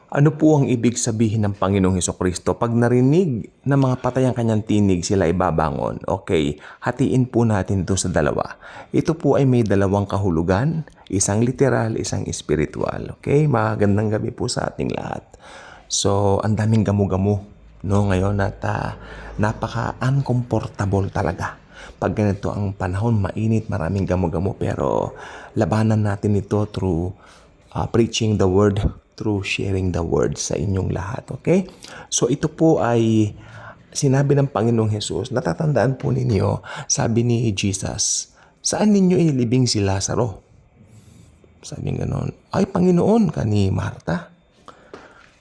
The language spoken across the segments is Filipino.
Ano po ang ibig sabihin ng Panginoong Hesukristo? Pag narinig ng mga patay ang kanyang tinig, sila ibabangon. Okay, hatiin po natin ito sa dalawa. Ito po ay may dalawang kahulugan, isang literal, isang spiritual. Okay, magandang gabi po sa ating lahat. So, ang daming gamu-gamu, no, ngayon at napaka-uncomfortable talaga. Pag ganito ang panahon, mainit, maraming gamu-gamu, pero labanan natin ito through preaching the word, through sharing the word sa inyong lahat. Okay? So ito po ay sinabi ng Panginoong Hesus. Natatandaan po ninyo, sabi ni Jesus, saan ninyo inilibing si Lazaro? Sabi ganoon, ay Panginoon, kani Marta.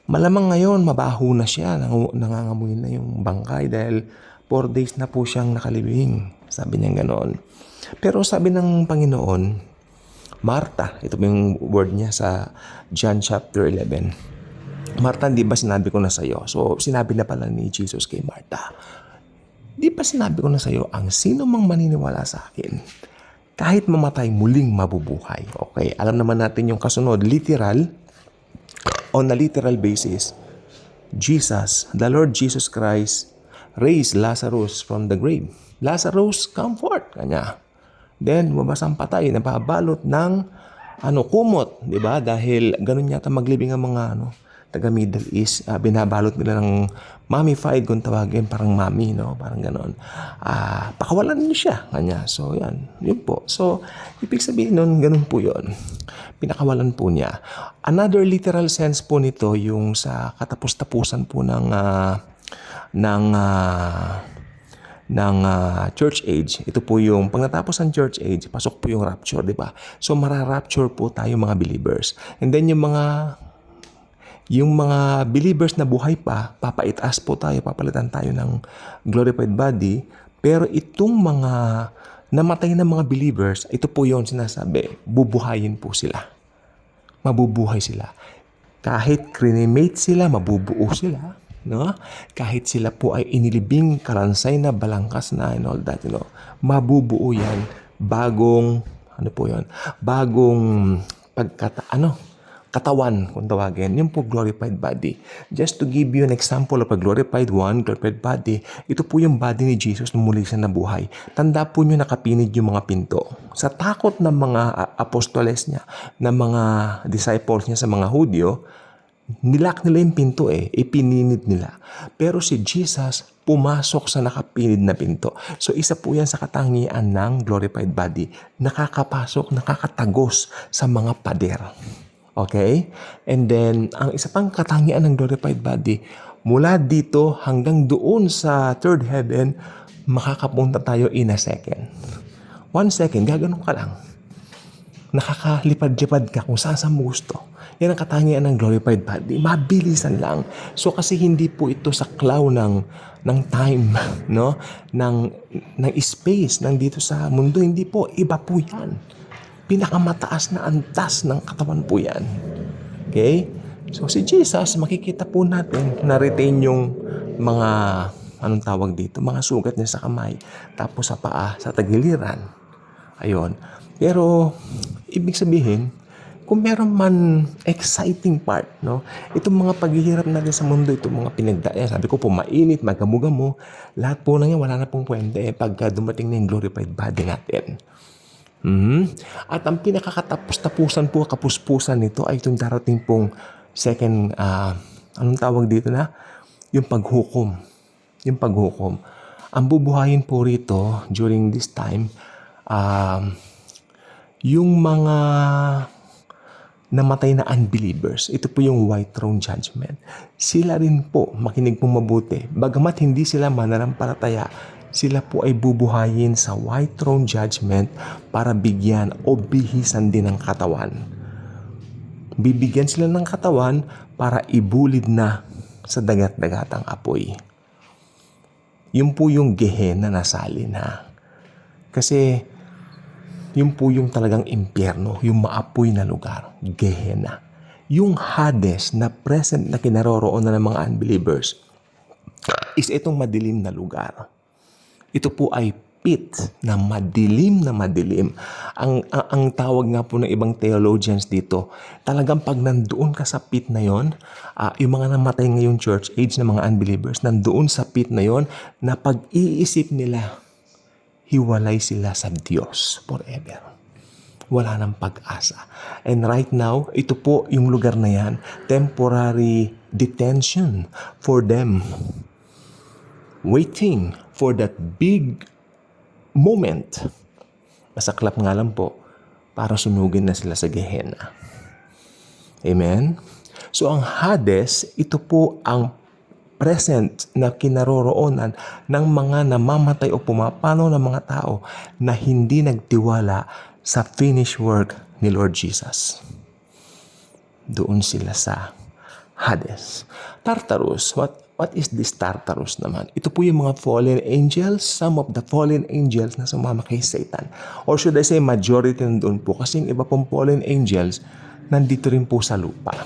Malamang ngayon, mabaho na siya, nangangamoy na yung bangkay dahil 4 days na po siyang nakalibing. Sabi niya ganoon. Pero sabi ng Panginoon, Marta, ito yung word niya sa John chapter 11. Marta, di ba sinabi ko na sa iyo? So, sinabi na pala ni Jesus kay Marta, di ba sinabi ko na sa iyo, ang sino mang maniniwala sa akin, kahit mamatay, muling mabubuhay. Okay, alam naman natin yung kasunod, literal, on a literal basis, Jesus, the Lord Jesus Christ, raised Lazarus from the grave. Lazarus, come forth. Kanya. Then, lumabas ang patay, nababalot ng kumot, di ba? Dahil ganun yata maglibing ang mga taga Middle East, binabalot nila ng mummified kung tawagin, parang mummy, no? Parang ganun. Pakawalan niyo siya, kanya. So, yan. Yun po. So, ibig sabihin nun, ganun po yun. Pinakawalan po niya. Another literal sense po nito, yung sa katapos-tapusan po ng church age. Ito po yung pag natapos ang church age, pasok po yung rapture, di ba? So mara-rapture po tayo mga believers. And then yung mga believers na buhay pa, papaitaas po tayo, papalitan tayo ng glorified body. Pero itong mga namatay na mga believers, ito po yung sinasabi, bubuhayin po sila. Mabubuhay sila. Kahit cremate sila, mabubuo sila. No? Kahit sila po ay inilibing, karansay na, balangkas na, and all that, mabubuo yan, bagong katawan, kung tawagin, yung po glorified body. Just to give you an example of a glorified body, ito po yung body ni Jesus nung muli siya nabuhay. Tanda po nyo nakapinig yung mga pinto. Sa takot ng mga apostoles niya, ng mga disciples niya sa mga Hudyo, nilak nila yung pinto ipininid nila. Pero si Jesus pumasok sa nakapinid na pinto. So isa po yan sa katangian ng glorified body. Nakakapasok, nakakatagos sa mga pader. Okay? And then, ang isa pang katangian ng glorified body, mula dito hanggang doon sa third heaven, makakapunta tayo in a second. 1 second, gaganon ka lang. Nakakalipad-lipad ka kung saan mo gusto. Yan ang katangian ng glorified body. Mabilisan lang. So kasi hindi po ito sa klaw ng time, no? Ng space, ng dito sa mundo. Hindi po. Iba po yan. Pinakamataas na antas ng katawan po yan. Okay? So si Jesus, makikita po natin na-retain yung mga, anong tawag dito? Mga sugat niya sa kamay. Tapos sa paa, sa tagiliran. Ayun. Pero, ibig sabihin, kung meron man exciting part, no? Itong mga paghihirap natin sa mundo, itong mga pinagdaan, sabi ko po, mainit, magamu-gamo, lahat po na yan, wala na pong kwenta pagka dumating na yung glorified body natin. At ang pinakakatapos-tapusan po, kapuspusan nito ay itong darating pong second, anong tawag dito na? Yung paghukom. Yung paghukom. Ang bubuhayin po rito during this time, yung mga namatay na unbelievers, ito po yung white throne judgment. Sila rin po, makinig pong mabuti, bagamat hindi sila mananampalataya, sila po ay bubuhayin sa white throne judgment para bigyan o bihisan din ng katawan. Bibigyan sila ng katawan para ibulid na sa dagat-dagatang apoy. Yun po yung Gehenna na salin, ha? Kasi yun po yung talagang impyerno, yung maapoy na lugar, Gehenna. Yung Hades na present na kinaroroonan ng mga unbelievers is itong madilim na lugar. Ito po ay pit na madilim na madilim. Ang tawag nga po ng ibang theologians dito, talagang pag nandoon ka sa pit na yon, yung mga namatay ngayong church age na mga unbelievers, nandoon sa pit na yon, na pag-iisip nila, hiwalay sila sa Diyos forever. Wala nang pag-asa. And right now, ito po yung lugar na yan, temporary detention for them. Waiting for that big moment. Masaklap nga lang po, para sunugin na sila sa Gehenna. Amen? So ang Hades, ito po ang present na kinaroroonan ng mga namamatay o pumapanaw ng mga tao na hindi nagtiwala sa finished work ni Lord Jesus. Doon sila sa Hades. Tartarus, what is this Tartarus naman? Ito po yung mga fallen angels, some of the fallen angels na sumama kay Satan. Or should I say majority nandoon po, kasi yung iba pong fallen angels nandito rin po sa lupa.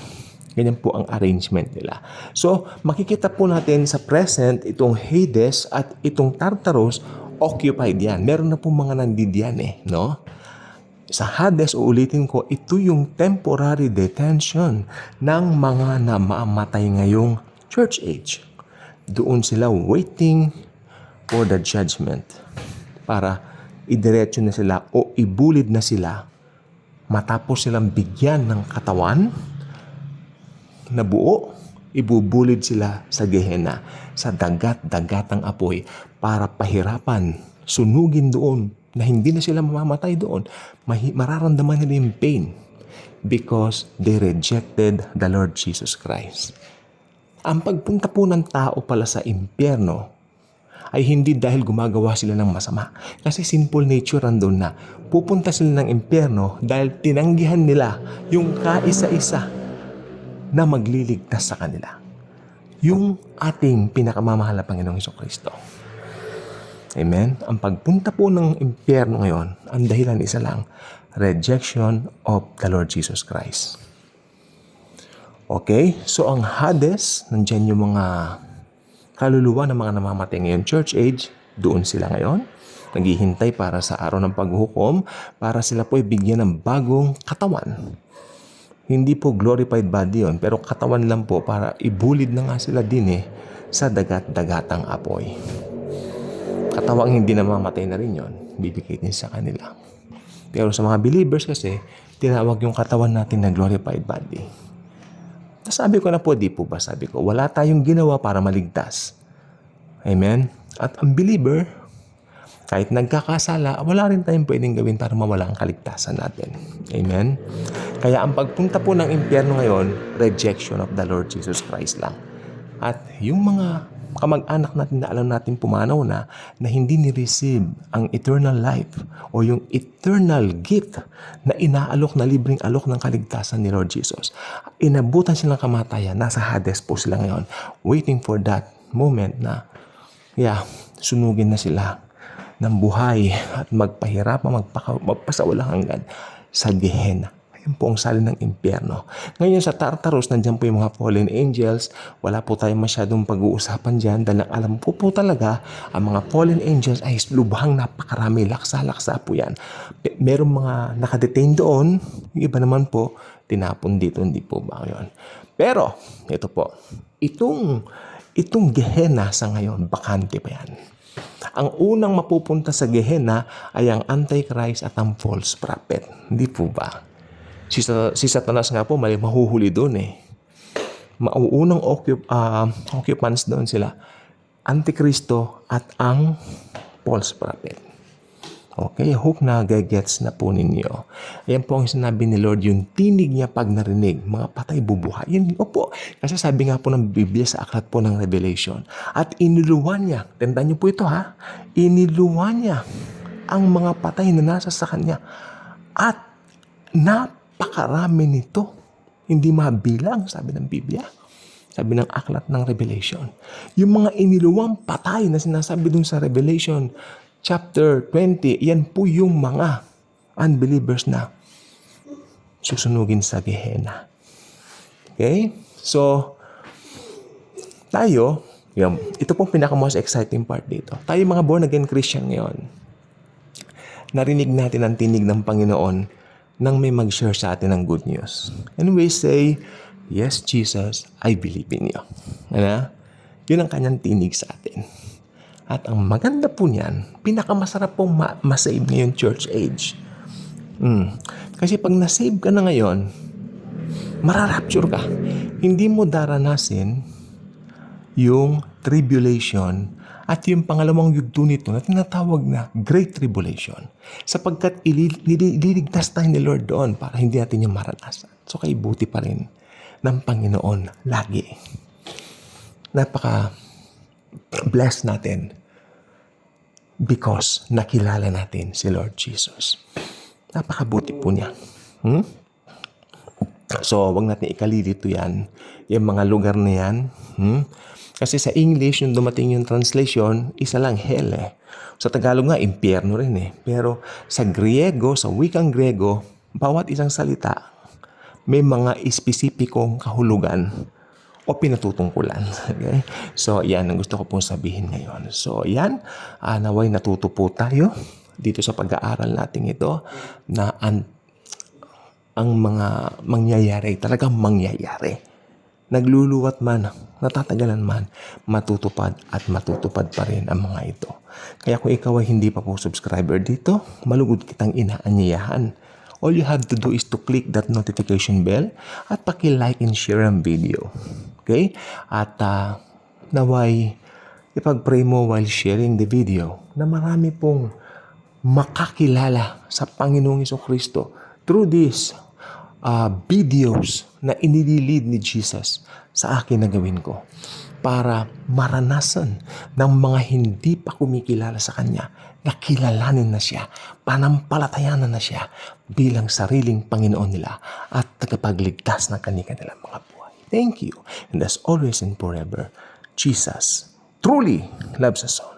Ganyan po ang arrangement nila. So, makikita po natin sa present, itong Hades at itong Tartarus, occupied yan. Meron na po mga nandidiyan no? Sa Hades, uulitin ko, ito yung temporary detention ng mga namamatay ngayong church age. Doon sila waiting for the judgment para idiretso na sila o ibulid na sila matapos silang bigyan ng katawan na buo, ibubulid sila sa Gehenna, sa dagat-dagatang apoy para pahirapan, sunugin doon na hindi na sila mamamatay doon. Mararamdaman nila yung pain because they rejected the Lord Jesus Christ. Ang pagpunta po ng tao pala sa impyerno ay hindi dahil gumagawa sila ng masama. Kasi simple nature andun na. Pupunta sila ng impyerno dahil tinanggihan nila yung kaisa-isa na magliligtas sa kanila. Yung ating pinakamamahal na Panginoong Jesucristo. Amen? Ang pagpunta po ng impyerno ngayon, ang dahilan isa lang, rejection of the Lord Jesus Christ. Okay? So ang Hades, nandyan yung mga kaluluwa ng mga namamatay ngayon, church age, doon sila ngayon. Naghihintay para sa araw ng paghukom, para sila po bigyan ng bagong katawan. Hindi po glorified body yun, pero katawan lang po para ibulid na nga sila din sa dagat-dagatang apoy. Katawang hindi na mamatay na rin yun, bibigay din sa kanila. Pero sa mga believers kasi, tinawag yung katawan natin na glorified body. Sabi ko na po, di po ba sabi ko, wala tayong ginawa para maligtas. Amen? At ang believer, kahit nagkakasala, wala rin tayong pwedeng gawin para mawala ang kaligtasan natin. Amen? Kaya ang pagpunta po ng impyerno ngayon, rejection of the Lord Jesus Christ lang. At yung mga kamag-anak natin na alam natin pumanaw na hindi ni-receive ang eternal life o yung eternal gift na inaalok na libreng alok ng kaligtasan ni Lord Jesus. Inabutan silang kamatayan, nasa Hades po sila ngayon, waiting for that moment na sunugin na sila ng buhay at magpahirapan, magpasawalang hanggan sa Gehenna. Ayun po ang salin ng impyerno. Ngayon sa Tartarus, nandiyan po yung mga fallen angels. Wala po tayong masyadong pag-uusapan dyan dahil alam po talaga ang mga fallen angels ay lubhang napakarami. Laksa-laksa po yan. Merong mga nakadetain doon. Yung iba naman po, tinapon dito. Hindi po ba yun? Pero, ito po. Itong Gehenna sa ngayon, bakante pa yan. Ang unang mapupunta sa Gehenna ay ang Antichrist at ang false prophet. Hindi po ba? Si Satanas nga po, mahuhuli doon Mauunang occupants doon sila. Antikristo at ang false prophet. Okay, hope na gets na po ninyo. Ayan po ang sinabi ni Lord, yung tinig niya pag narinig, mga patay bubuhay. Yun, opo. Kasi sabi nga po ng Biblia sa aklat po ng Revelation. At iniluwan niya, tandaan niyo po ito iniluwan niya ang mga patay na nasa sa kanya. At napakarami nito. Hindi mabilang, sabi ng Biblia. Sabi ng aklat ng Revelation. Yung mga iniluwang patay na sinasabi dun sa Revelation chapter 20, yan po yung mga unbelievers na susunugin sa Gehenna. Okay? So, tayo, ito pong pinaka-most exciting part dito. Tayo mga born-again Christian ngayon. narinig natin ang tinig ng Panginoon nang may mag-share sa atin ng good news. And we say, yes, Jesus, I believe in you. Ano? Yun ang kanyang tinig sa atin. At ang maganda po niyan, pinakamasarap pong masave ngayon church age. Kasi pag nasave ka na ngayon, mararapture ka. Hindi mo daranasin yung tribulation at yung pangalawang yugto nito na tinatawag na Great Tribulation. Sapagkat ililigtas tayo ni Lord doon para hindi natin yung maranasan. So kay buti pa rin ng Panginoon lagi. Napaka-bless natin because nakilala natin si Lord Jesus. Napakabuti po niya. So, wag natin ikalilito yan. Yung mga lugar na yan. Kasi sa English, yung dumating yung translation, isa lang, hell eh. Sa Tagalog nga, impyerno rin eh. Pero sa Griego, sa wikang Griego, bawat isang salita, may mga espesipikong kahulugan o pinatutungkulan. Okay? So, yan ang gusto ko pong sabihin ngayon. So, yan, naway natuto po tayo dito sa pag-aaral natin ito na ang mga mangyayari, talagang mangyayari. Nagluluwat man, natatagalan man, matutupad at matutupad pa rin ang mga ito. Kaya kung ikaw ay hindi pa po subscriber dito, malugod kitang inaanyayahan. All you have to do is to click that notification bell at paki-like and share ang video. Okay? At naway ipag-pray mo while sharing the video na marami pong makakilala sa Panginoong Jesucristo through these videos na inililid ni Jesus sa akin na gawin ko para maranasan ng mga hindi pa kumikilala sa Kanya na kilalanin na siya, panampalatayanan na siya bilang sariling Panginoon nila at tagapagligtas ng kanilang mga buhay. Thank you. And as always and forever, Jesus truly loves us all.